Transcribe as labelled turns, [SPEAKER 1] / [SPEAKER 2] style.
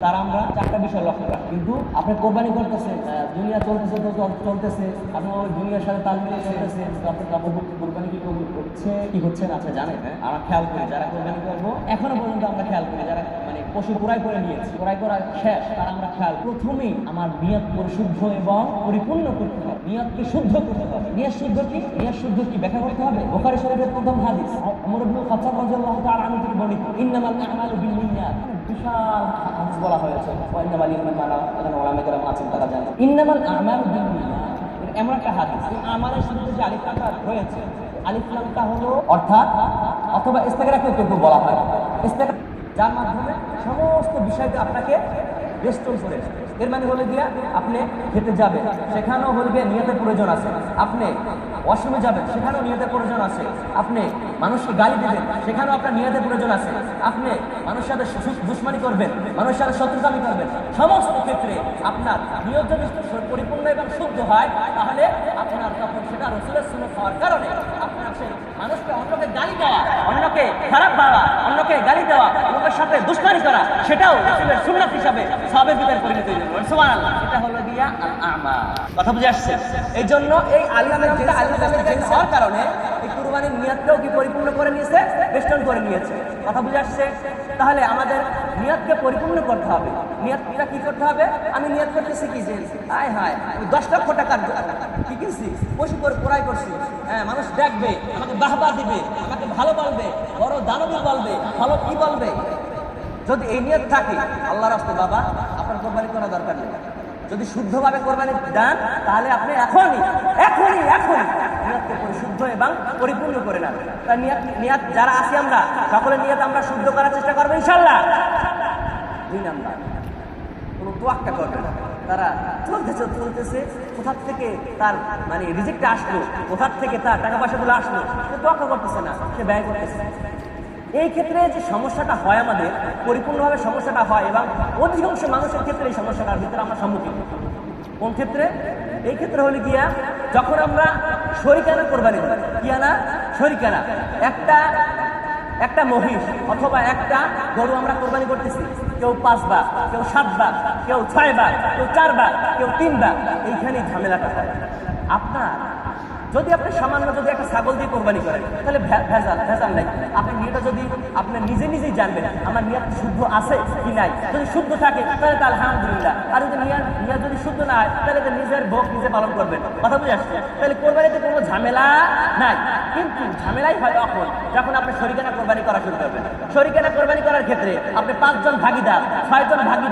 [SPEAKER 1] তারা আমরা চারটা বিষয় লক্ষ্য রাখি, কিন্তু আপনি কোরবানি করতেছে, দুনিয়া চলতেছে তো চলতেছে, আপনি ওই দুনিয়ার সাথে তাল মিলিয়ে চলতেছে, আপনার কোরবানি কি হচ্ছে কি হচ্ছে না আছে জানেন? আমরা খেয়াল করি যারা কোরবানি করবো, এখনো পর্যন্ত আমরা খেয়াল করি যারা মানে পশু ক্রয় করে নিয়েছি, ক্রয় করা শেষ, তারা আমরা খেয়াল প্রথমেই আমার নিয়ত পরিশুদ্ধ এবং পরিপূর্ণ করতে হবে, নিয়তকে শুদ্ধ করতে হবে। নিয়ত শুদ্ধ কি? নিয়ত শুদ্ধ কি ব্যাখ্যা করতে হবে। বুখারী শরীফের প্রথম হাদিস ওমর ইবনে খাত্তাব রাদিয়াল্লাহু তাআলা আনহু থেকে বর্ণিত, ইন্নামাল আমালু বিন্নিয়াত, বিশাল হাদিস বলা হয়েছে। ইন্নামাল আমালু, এখানে ওলামায়ে কেরাম আছেন তারা জানেন ইন্নামাল আমালু বিন্নিয়াত এমন একটা হাদিস। আমালের শুরুতে যে আলিফ লামটা রয়েছে, আলিফ লামটা হলো অর্থাৎ অথবা ইস্তেগরাকও কিন্তু বলা হয়, ইস্তেগরাক যার মাধ্যমে সমস্ত বিষয়কে আপনাকে বেষ্টন করে। এর মানে হলো গিয়া আপনি খেতে যাবেন, সেখানেও হল গিয়ে নিয়তের প্রয়োজন আছে। আপনি ওয়াশরুমে যাবেন, সেখানেও নিয়তের প্রয়োজন আছে। আপনি মানুষকে গালি দিবেন, সেখানেও আপনার নিয়তের প্রয়োজন আছে। আপনি মানুষের সাথে দুশমনি করবেন, মানুষের সাথে শত্রুতামি করবেন, সমস্ত ক্ষেত্রে আপনার নিয়ত যদি পরিপূর্ণ এবং শুদ্ধ হয়, তাহলে আপনার তখন সেটা রাসূলের সুন্নাত হওয়ার কারণে আপনার সেই মানুষকে অন্যকে গালি দেওয়া, অন্যকে খারাপ ভাবা, অন্যকে গালি দেওয়া, অন্যের সাথে দুশমনি করা, সেটাও রাসূলের সুন্নাত হিসাবে সওয়াবের ভিতরে পরিণত হয়ে যাবে। সুবহানাল্লাহ। এটা হলো গিয়া আল আমাল। কথা বুঝে আসছে? এই জন্য এই আলিমের হওয়ার কারণে এই কুরবানির নিয়তটাও কি পরিপূর্ণ করে নিয়েছে, বেষ্টন করে নিয়েছে। কথা বুঝে আসছে? তাহলে আমাদের নিয়তকে পরিপূর্ণ করতে হবে। নিয়তটা কি করতে হবে? আমি নিয়ত করতেছি কি যে হায় হায় আমি 10 লক্ষ টাকার কি কিনছি, পশু করে ক্রয় করছি, হ্যাঁ মানুষ দেখবে, আমাকে বাহবা দিবে, আমাকে ভালো বলবে, বড় দানবী বলবে, ভালো কি বলবে। যদি এই নিয়ত থাকে, আল্লাহর রাস্তায় বাবা আপনার কোরবানি করা দরকার নেই। যদি শুদ্ধভাবে কোরবানি দেন, তাহলে আপনি এখনই নিয়তকে পরিশুদ্ধ এবং পরিপূর্ণ করে নেন। তাই নিয়ত যারা আছি আমরা সকলের নিয়ত আমরা শুদ্ধ করার চেষ্টা করবো ইনশাআল্লাহ। 2 নাম্বার, কোনো তোয়াক্কা করবে না। তারা চলতেছে, কোথা থেকে তার মানে রিজিকটা আসলো, কোথা থেকে তার টাকা পয়সাগুলো আসলো, সে তোয়াক্কা করতেছে না, সে ব্যয় করতেছে। এই ক্ষেত্রে যে সমস্যাটা হয়, আমাদের পরিপূর্ণভাবে সমস্যাটা হয় এবং অধিকাংশ মানুষের ক্ষেত্রে এই সমস্যাটার ভিতরে আমরা সম্মুখীন। কোন ক্ষেত্রে? এই ক্ষেত্রে হলে গিয়া যখন আমরা শরীকানা কোরবানি করি, কি আনা? শরীকানা। একটা মহিষ অথবা একটা গরু আমরা কোরবানি করতেছি, কেউ 5 বার, কেউ 7 বার, কেউ 6 বার, কেউ 4 বার, কেউ 3 বার। এইখানেই ঝামেলাটা হয়। যদি আপনি সামান্য যদি একটা ছাগল দিয়ে কোরবানি করেন, তাহলে ভেজাল নাই। আপনি নিয়তটা যদি আপনি নিজেই জানবেন আমার নিয়ত শুদ্ধ আছে কি নাই। যদি শুদ্ধ থাকে তাহলে তো আলহামদুলিল্লাহ, আর যদি নিয়ত যদি শুদ্ধ না হয় তাহলে তো নিজের ভোগ নিজে পালন করবেন। কথা বুঝে আসছে? তাহলে কোরবানিতে কোনো ঝামেলা নাই। কিন্তু ঝামেলাই হয় যখন আপনি শরীকানা কোরবানি করা শুরু করবেন। শরীকানা কোরবানি করার ক্ষেত্রে আপনি 5 জন ভাগিদার, 6 জন ভাগিদার